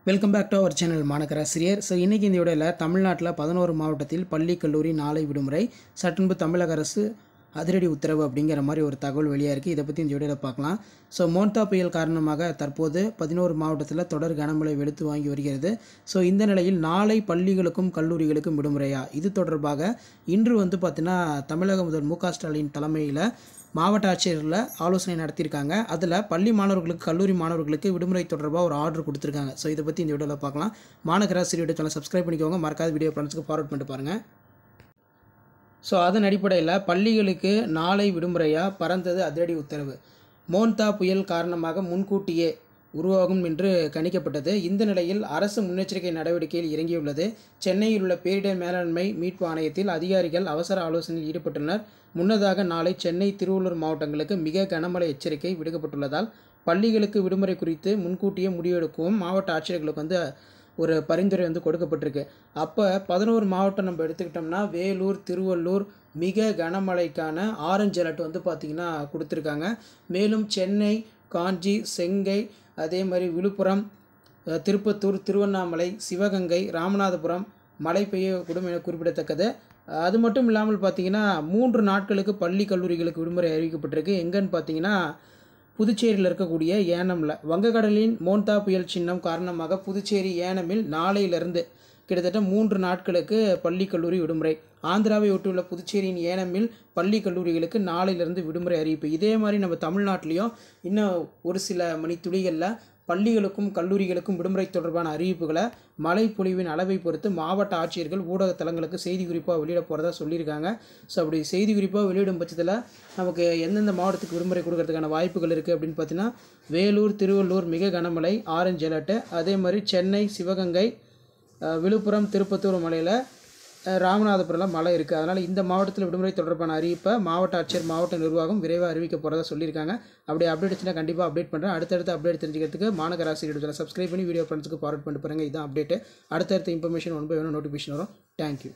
Welcome back to our channel மாநகராசிரியர். So இன்றைக்கி இந்த வீடியோவில் தமிழ்நாட்டில் 11 மாவட்டத்தில் பள்ளி கல்லூரி நாளை விடுமுறை, சற்றுமுன்பு தமிழக அரசு அதிரடி உத்தரவு அப்படிங்கிற மாதிரி ஒரு தகவல் வெளியாக இருக்குது. இதை பற்றி இந்த வீடியோவில் பார்க்கலாம். ஸோ மோன்தா புயல் காரணமாக தற்போது 11 மாவட்டத்தில் தொடர் கனமழை வெளுத்து வாங்கி வருகிறது. ஸோ இந்த நிலையில் நாளை பள்ளிகளுக்கும் கல்லூரிகளுக்கும் விடுமுறையா, இது தொடர்பாக இன்று பார்த்தீங்கன்னா தமிழக முதல்வர் மு க ஸ்டாலின் தலைமையில் மாவட்ட ஆட்சியரில் ஆலோசனை நடத்தியிருக்காங்க. அதில் பள்ளி மாணவர்களுக்கு கல்லூரி மாணவர்களுக்கு விடுமுறை தொடர்பாக ஒரு ஆர்டர் கொடுத்துருக்காங்க. ஸோ இதை பற்றி இந்த வீடியோவில் பார்க்கலாம். மாநகராசி வீடியோ சேனல் சப்ஸ்கிரைப் பண்ணிக்கோங்க, மறக்காத வீடியோ ஃப்ரெண்ட்ஸ்க்கு ஃபார்வர்ட் பண்ணிட்டு பாருங்கள். ஸோ அதன் அடிப்படையில் பள்ளிகளுக்கு நாளை விடுமுறையாக பறந்தது அதிரடி உத்தரவு. மோன்தா புயல் காரணமாக முன்கூட்டியே உருவாகும் என்று கணிக்கப்பட்டது. இந்த நிலையில் அரசு முன்னெச்சரிக்கை நடவடிக்கையில் இறங்கியுள்ளது. சென்னையில் உள்ள பேரிடர் மேலாண்மை மீட்பு ஆணையத்தில் அதிகாரிகள் அவசர ஆலோசனையில் ஈடுபட்டுள்ளனர். முன்னதாக நாளை சென்னை, திருவள்ளூர் மாவட்டங்களுக்கு மிக கனமழை எச்சரிக்கை விடுக்கப்பட்டுள்ளதால் பள்ளிகளுக்கு விடுமுறை குறித்து முன்கூட்டியே முடிவெடுக்கவும் மாவட்ட ஆட்சியர்களுக்கு ஒரு பரிந்துரை கொடுக்கப்பட்டிருக்கு. அப்போ 11 மாவட்டம் நம்ம எடுத்துக்கிட்டோம்னா வேலூர், திருவள்ளூர் மிக கனமழைக்கான ஆரஞ்சு அலர்ட் பார்த்திங்கன்னா கொடுத்துருக்காங்க. மேலும் சென்னை, காஞ்சி, செங்கை, அதே மாதிரி விழுப்புரம், திருப்பத்தூர், திருவண்ணாமலை, சிவகங்கை, ராமநாதபுரம் மழை பெய்யக்கூடும் என குறிப்பிடத்தக்கது. அது மட்டும் இல்லாமல் பார்த்திங்கன்னா 3 நாட்களுக்கு பள்ளி கல்லூரிகளுக்கு விடுமுறை அறிவிக்கப்பட்டிருக்கு. எங்கன்னு பார்த்திங்கன்னா புதுச்சேரியில் இருக்கக்கூடிய ஏனமில் வங்கக்கடலின் மோன்தா புயல் சின்னம் காரணமாக புதுச்சேரி ஏனமில் நாளையிலிருந்து கிட்டத்தட்ட 3 நாட்களுக்கு பள்ளி கல்லூரி விடுமுறை. ஆந்திராவை ஒட்டியுள்ள புதுச்சேரியின் ஏனமில் பள்ளி கல்லூரிகளுக்கு நாளையிலிருந்து விடுமுறை அறிவிப்பு. இதே மாதிரி நம்ம தமிழ்நாட்டிலையும் இன்னும் ஒரு சில மணித்துளிகளில் பள்ளிகளுக்கும் கல்லூரிகளுக்கும் விடுமுறை தொடர்பான அறிவிப்புகளை மழை பொழிவின் அளவை பொறுத்து மாவட்ட ஆட்சியர்கள் ஊடக தளங்களுக்கு செய்தி குறிப்பாக வெளியிட போகிறதா சொல்லியிருக்காங்க. ஸோ அப்படி செய்தி குறிப்பாக வெளியிடும் பட்சத்தில் நமக்கு எந்தெந்த மாவட்டத்துக்கு விடுமுறை கொடுக்கறதுக்கான வாய்ப்புகள் இருக்குது அப்படின்னு பார்த்தீங்கன்னா வேலூர், திருவள்ளூர் மிக கனமழை ஆரஞ்சு அலர்ட்டு, அதே மாதிரி சென்னை, சிவகங்கை, விழுப்புரம், திருப்பத்தூர் மலையில், ராமநாதபுரம்லாம் மழை இருக்குது. அதனால் இந்த மாவட்டத்தில் விடுமுறை தொடர்பான அறிவிப்பை மாவட்ட ஆட்சியர், மாவட்ட நிர்வாகம் விரைவாக அறிவிக்க போகிறதா சொல்லியிருக்காங்க. அப்படி அப்டேட்ஸ்னால் கண்டிப்பாக அப்டேட் பண்ணுறேன். அடுத்தடுத்த அப்டேட் தெரிஞ்சுக்கிறதுக்கு மாநகராசி வீடியோ சப்ஸ்கிரைப் பண்ணி வீடியோ ஃப்ரெண்ட்ஸுக்கு ஃபார்வர்ட் பண்ணிட்டு பாருங்கள். இதுதான் அப்டேட்டு. அடுத்தடுத்த இன்ஃபர்மேஷன் 1 by 1 நோட்டிஃபிகேஷன் வரும். தேங்க்யூ.